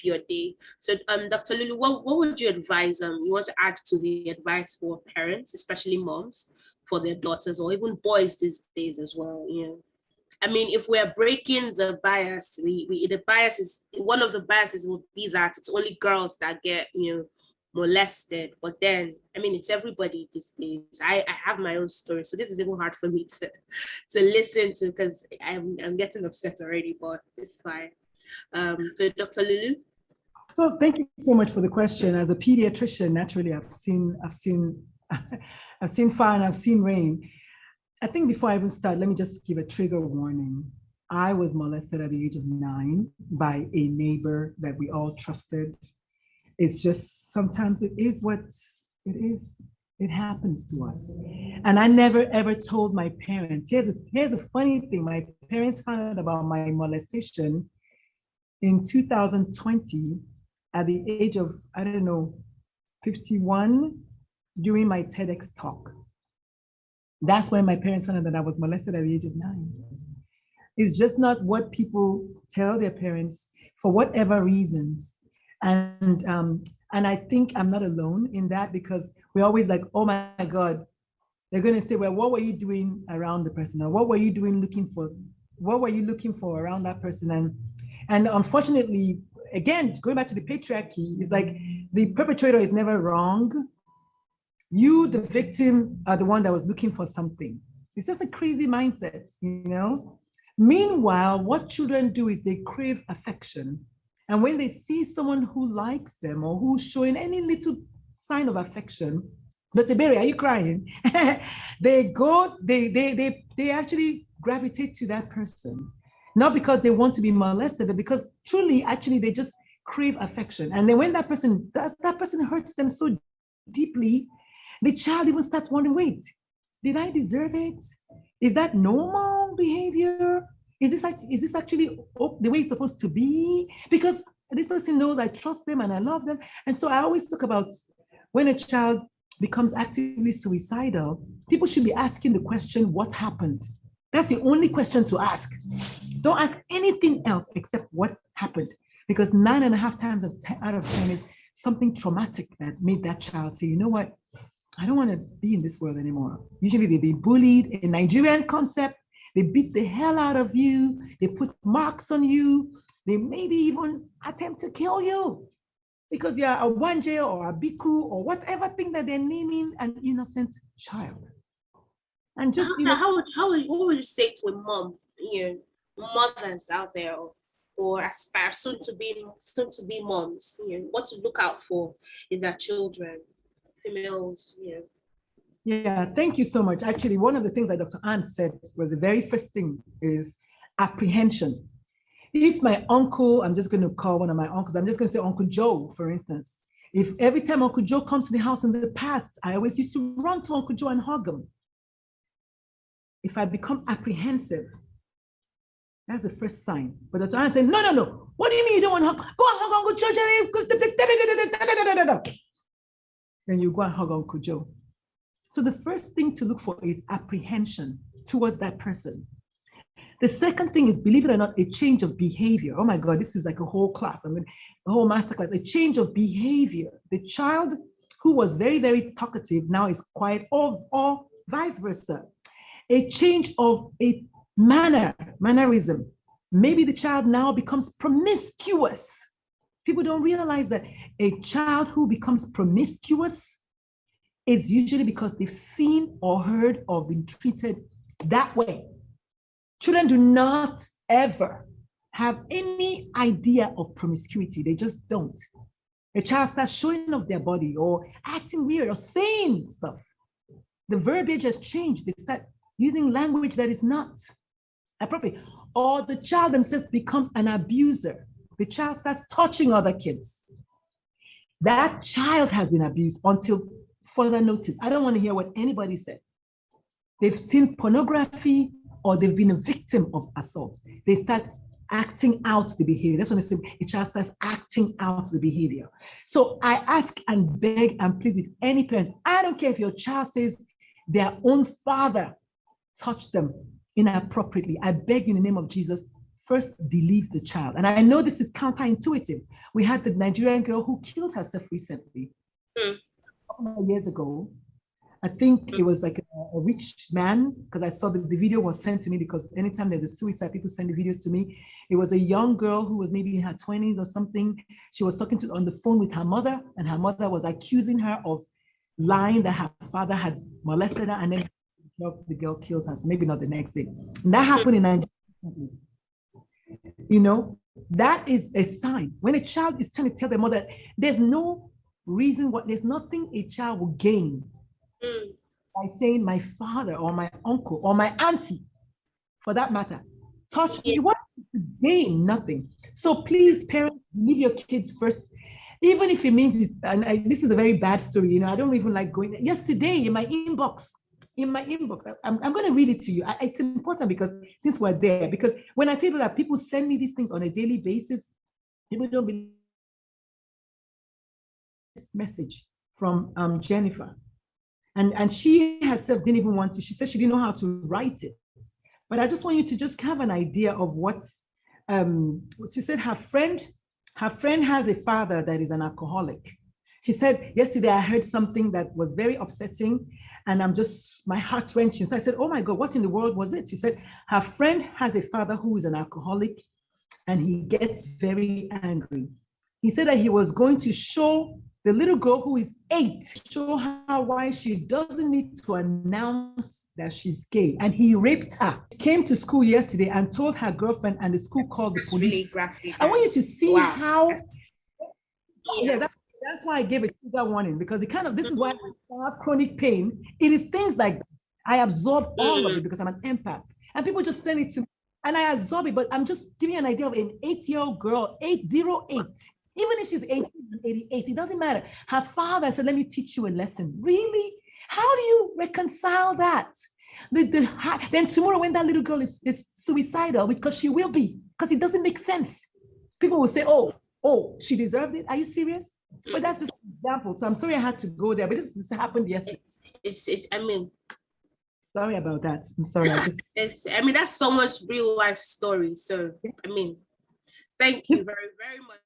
your day. So, Dr. Lulu, what would you advise? You want to add to the advice for parents, especially moms, for their daughters or even boys these days as well? I mean, if we're breaking the bias, the bias is one of the biases would be that it's only girls that get molested. But then, I mean, it's everybody these days. I have my own story, so this is even hard for me to listen to because I'm getting upset already. But it's fine. So Dr. Lulu. So thank you so much for the question. As a pediatrician, naturally, I've seen I've seen fire and I've seen rain. I think before I even start, let me just give a trigger warning. I was molested at the age of 9 by a neighbor that we all trusted. It's just sometimes it is what it is. It happens to us. And I never ever told my parents. Here's a funny thing. My parents found out about my molestation in 2020 at the age of, I don't know, 51 during my TEDx talk. That's when my parents found out that I was molested at the age of 9. It's just not what people tell their parents for whatever reasons. And I think I'm not alone in that because we're always like, oh my God, they're going to say, well, what were you doing around the person? Or what were you looking for around that person? And unfortunately, again, going back to the patriarchy, it's like the perpetrator is never wrong. You, the victim, are the one that was looking for something. It's just a crazy mindset, Meanwhile, what children do is they crave affection. And when they see someone who likes them or who's showing any little sign of affection, Dr. Berry, are you crying? They actually gravitate to that person. Not because they want to be molested, but because truly, actually, they just crave affection. And then when that person hurts them so deeply, the child even starts wondering, wait, did I deserve it? Is that normal behavior? Is this actually the way it's supposed to be? Because this person knows I trust them and I love them. And so I always talk about when a child becomes actively suicidal, people should be asking the question, what happened? That's the only question to ask. Don't ask anything else except what happened. Because 9.5 times out of 10 is something traumatic that made that child say, you know what? I don't want to be in this world anymore. Usually they've been bullied. In Nigerian concept, they beat the hell out of you. They put marks on you. They maybe even attempt to kill you because you're a wanje or a biku or whatever thing that they're naming an innocent child. And just, what would you say to a mom, mothers out there or aspire soon to be moms, what to look out for in their children? Females, Yeah, thank you so much. Actually, one of the things that Dr. Ann said was the very first thing is apprehension. If my uncle, I'm just going to call one of my uncles, I'm just going to say Uncle Joe, for instance. If every time Uncle Joe comes to the house in the past, I always used to run to Uncle Joe and hug him. If I become apprehensive, that's the first sign. But Dr. Ann said, no. What do you mean you don't want to hug? Go and hug Uncle Joe. Then you go and hug Uncle Joe. So the first thing to look for is apprehension towards that person. The second thing is, believe it or not, a change of behavior. Oh my God, this is like a whole class. A whole masterclass, a change of behavior. The child who was very, very talkative now is quiet, or vice versa. A change of a mannerism. Maybe the child now becomes promiscuous. People don't realize that a child who becomes promiscuous is usually because they've seen or heard or been treated that way. Children do not ever have any idea of promiscuity. They just don't. A child starts showing off their body or acting weird or saying stuff. The verbiage has changed. They start using language that is not appropriate. Or the child themselves becomes an abuser. The child starts touching other kids. That child has been abused until further notice. I don't want to hear what anybody said. They've seen pornography or they've been a victim of assault. They start acting out the behavior. That's when I say a child starts acting out the behavior. So I ask and beg and plead with any parent. I don't care if your child says their own father touched them inappropriately. I beg in the name of Jesus, first believe the child. And I know this is counterintuitive. We had the Nigerian girl who killed herself recently, a couple of years ago. I think it was like a rich man, because I saw the video was sent to me, because anytime there's a suicide, people send the videos to me. It was a young girl who was maybe in her 20s or something. She was talking on the phone with her mother, and her mother was accusing her of lying that her father had molested her, and then the girl kills her. So maybe not the next day. And that happened in Nigeria. You know, that is a sign. When a child is trying to tell their mother, there's no reason, there's nothing a child will gain by saying my father or my uncle or my auntie, for that matter, touch me. What to gain? Nothing. So please, parents, leave your kids first, even if it means this is a very bad story. You know, I don't even like going. Yesterday in my inbox, I'm going to read it to you. It's important because since we're there, because when I tell you that people send me these things on a daily basis, people don't believe this message from Jennifer. And she herself didn't even want to, she said she didn't know how to write it. But I just want you to just have an idea of what, she said her friend has a father that is an alcoholic. She said, yesterday I heard something that was very upsetting and my heart wrenching. So I said, oh my God, what in the world was it? She said, her friend has a father who is an alcoholic and he gets very angry. He said that he was going to show the little girl who is 8, show her why she doesn't need to announce that she's gay. And he raped her. Came to school yesterday and told her girlfriend, and the school called the police. Really graphic. I want you to see how, that's why I gave a trigger warning, because this is why I have chronic pain. It is things like I absorb all of it because I'm an empath. And people just send it to me and I absorb it, but I'm just giving you an idea of an 8-year-old girl, 808. Even if she's 18 and 88, it doesn't matter. Her father said, let me teach you a lesson. Really? How do you reconcile that? Then tomorrow when that little girl is suicidal, because she will be, because it doesn't make sense. People will say, oh, she deserved it. Are you serious? But that's just an example. So I'm sorry I had to go there, but this happened yesterday. Sorry about that. I'm sorry. That's someone's real life story. So, thank you very, very much.